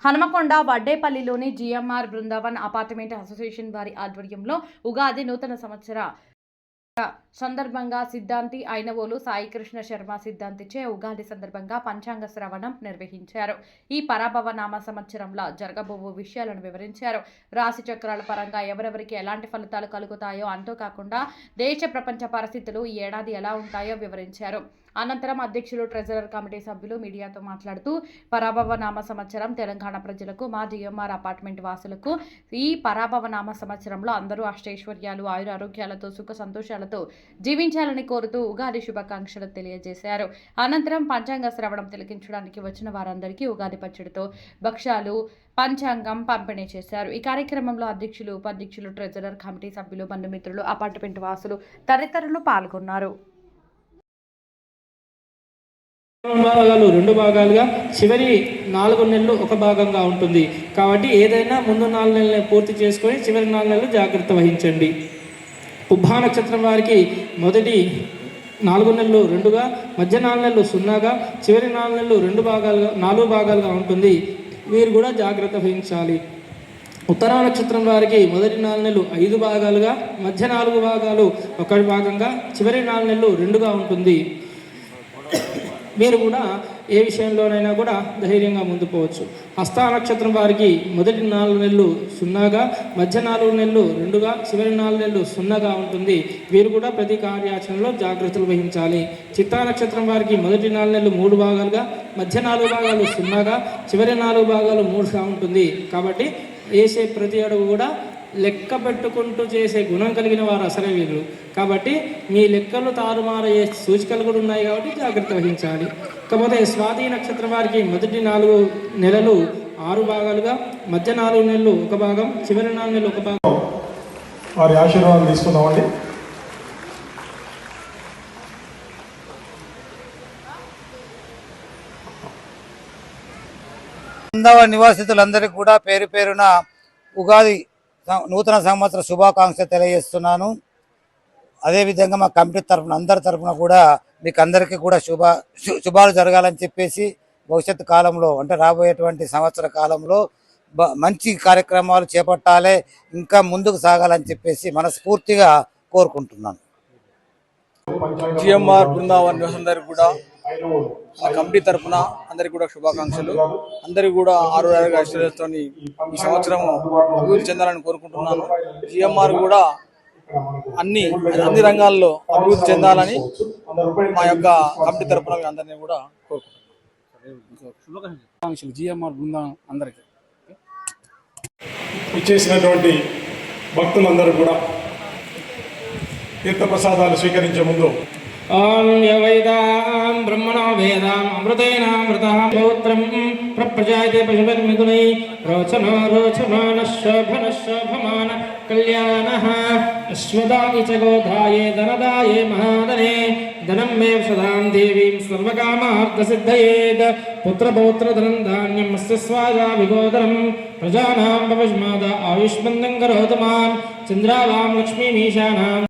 హనుమకొండ వడ్డేపల్లిలోని GMR Brindavan apartment association వారి ఆధ్వర్యంలో ఉగాది నూతన సంవత్సర సందర్భంగా సిద్ధాంతి ఐనవోలు సాయికృష్ణ శర్మ సిద్ధాంతిచే ఉగాది సందర్భంగా పంచాంగ శ్రవణం నిర్వహించారు. ఈ పరాభవ నామ సంవత్సరంలో జరగబోవు విషయాలను వివరించారు. రాశి చక్రాల పరంగా ఎవరెవరికి ఎలాంటి ఫలితాలు కలుగుతాయో అంతేకాకుండా దేశ ప్రపంచ పరిస్థితులు ఈ ఏడాది ఎలా ఉంటాయో వివరించారు. అనంతరం అధ్యక్షులు ట్రెజరర్ కమిటీ సభ్యులు మీడియాతో మాట్లాడుతూ పరాభవ నామ సంవత్సరం తెలంగాణ ప్రజలకు మా జిఎంఆర్ అపార్ట్మెంట్ వాసులకు ఈ పరాభవ నామ సంవత్సరంలో అందరూ అష్టైశ్వర్యాలు ఆయురారోగ్యాలతో సుఖ సంతోషాలతో జీవించాలని కోరుతూ ఉగాది శుభాకాంక్షలు తెలియజేశారు. అనంతరం పంచాంగ శ్రవణం తిలకించడానికి వచ్చిన వారందరికీ ఉగాది పచ్చడితో భక్ష్యాలు పంచాంగం పంపిణీ చేశారు. ఈ కార్యక్రమంలో అధ్యక్షులు ఉపాధ్యక్షులు ట్రెజరర్ కమిటీ సభ్యులు బంధుమిత్రులు అపార్ట్మెంట్ వాసులు తదితరులు పాల్గొన్నారు. భాగాలు 2 భాగాలుగా చివరి 4 నెలలు ఒక భాగంగా ఉంటుంది. కాబట్టి ఏదైనా ముందు 4 నెలలు పూర్తి చేసుకొని చివరి 4 నెలలు జాగ్రత్త వహించండి. పుబ్బా నక్షత్రం వారికి మొదటి 4 నెలలు 2గా, మధ్య 4 నెలలు 0గా, చివరి 4 నెలలు 4 భాగాలుగా ఉంటుంది. వీరు కూడా జాగ్రత్త వహించాలి. ఉత్తరా నక్షత్రం వారికి మొదటి 4 నెలలు 5 భాగాలుగా, మధ్య 4 భాగాలు 1 భాగంగా, చివరి 4 నెలలు 2గా ఉంటుంది. మీరు కూడా ఏ విషయంలోనైనా కూడా ధైర్యంగా ముందు పోవచ్చు. హస్త నక్షత్రం వారికి మొదటి 4 నెలలు 0గా, మధ్య 4 నెలలు 2గా, చివరి 4 నెలలు 0గా ఉంటుంది. వీరు కూడా ప్రతి కార్యాచరణలో జాగ్రత్తలు వహించాలి. చిత్తా నక్షత్రం వారికి మొదటి 4 నెలలు 3 భాగాలుగా, మధ్య 4 భాగాలు 0గా, చివరి 4 భాగాలు 3గా ఉంటుంది. కాబట్టి వేసే ప్రతి అడుగు కూడా లెక్క పెట్టుకుంటూ చేసే గుణం కలిగిన వారు అసలే వీరు. కాబట్టి మీ లెక్కలు తారుమారయ్యే సూచికలు కూడా ఉన్నాయి కాబట్టి జాగ్రత్త వహించాలి. కాకపోతే స్వాతి నక్షత్రం వారికి మొదటి 4 నెలలు 6 భాగాలుగా, మధ్య 4 నెలలు 1 భాగం, చివరి 4 నెలలు 1 భాగం. వారి ఆశీర్వాదం తీసుకుందామండి. నివాసితులందరికీ కూడా పేరు పేరున ఉగాది నూతన సంవత్సర శుభాకాంక్షలు తెలియజేస్తున్నాను. అదేవిధంగా మా కమిటీ తరఫున అందరి తరఫున కూడా మీకు అందరికీ కూడా శుభాలు జరగాలని చెప్పేసి భవిష్యత్తు కాలంలో అంటే రాబోయేటువంటి సంవత్సర కాలంలో మంచి కార్యక్రమాలు చేపట్టాలి, ఇంకా ముందుకు సాగాలని చెప్పేసి మనస్ఫూర్తిగా కోరుకుంటున్నాను. జిఎంఆర్ బృందావన్ నివాసులందరికీ కూడా ఆ కమిటీ తరఫున అందరికీ కూడా శుభాకాంక్షలు. అందరికీ కూడా ఆరోగ్య ఐశ్వర్యాలతో ఈ సంవత్సరం అభివృద్ధి చెందాలని కోరుకుంటున్నాను. జిఎంఆర్ కూడా అన్ని రంగాల్లో అభివృద్ధి చెందాలని మా యొక్క కమిటీ తరఫున అందరినీ కూడా కోరుకుంటున్నాను. శుభాకాంక్షలు జిఎంఆర్ బృందావన్ అందరికీ. ఇచ్చేసినటువంటి భక్తులందరూ కూడా తీర్థప్రసాదాలు స్వీకరించే ముందు ఓం యవైదాం బ్రహ్మణో వేదాం అమృతేనామృతః పౌత్రం ప్రజాయతే పశుపతిమిథునై రోచనో శోభమాన కళ్యాణః అశ్వదాని చ గోధాయే ధనదాయే మహాదనే ధనం మే సదాం దేవీం సర్వకామార్థసిద్ధయేద్ పుత్రపౌత్రధనం ధాన్యం అస్య స్వాజా విగోదరం ప్రజానాం భవష్మాద ఆయుష్మందం కరోతు మాం చంద్రావాం లక్ష్మీమీశానాం